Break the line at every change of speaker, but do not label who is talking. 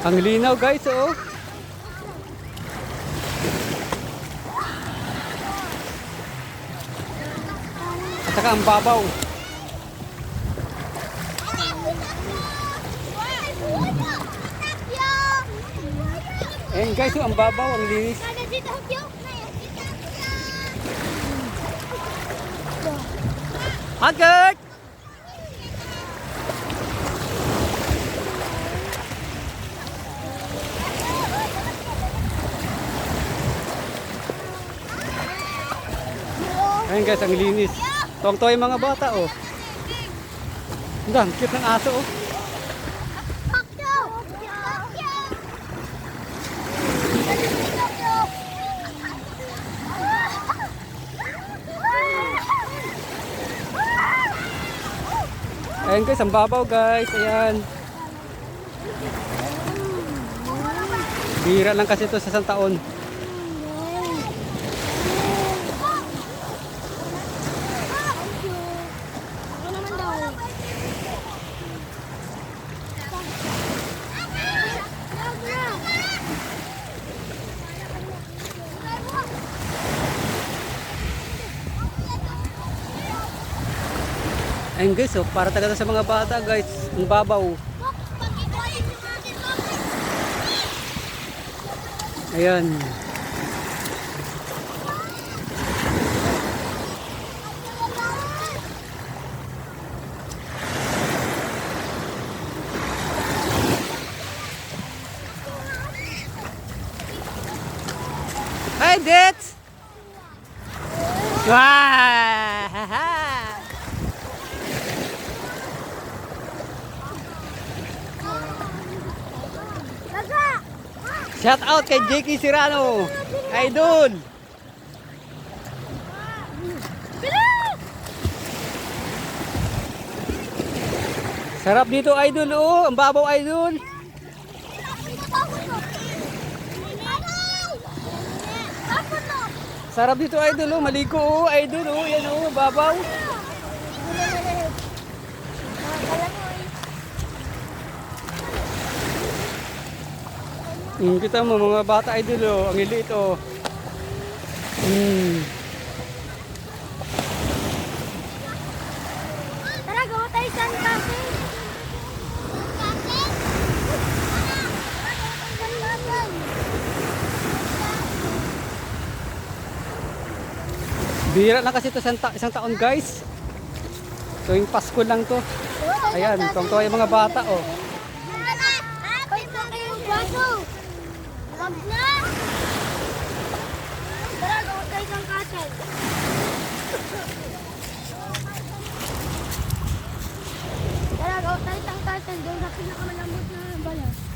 Ang linaw guys, oh. At saka ang babaw. Ayan guys, oh, ang babaw, ang linis. Hagert! Ayan guys, ang linis. Tuwang-tuwa yung mga bata, oh. Ang cute ng aso, oh. Ayan guys, ang babaw guys. Ayan. Bira lang kasi ito sa isang taon. Ayun guys, oh, para talaga sa mga bata guys, ang babaw. Ayan. Hey, Dits! Wow! Shout out kay Jakey Serrano, idol. Sarap dito idol, oh, ang babaw idol. Sarap dito idol, oh, maligo oh, idol oh, yan oh, babaw. Kita mo mga bata idol, oh, ang liit oh.
Tara, gawa tayo saan kasi.
Bira na kasi ito isang taon guys. Tuwing Pasko lang to. Ayan, tuwang-tuwa yung mga bata oh.
Tara, gawa tayo saan kasi. Tara, gawa tayo saan kasi. Doon sa pinakamalambot na balas.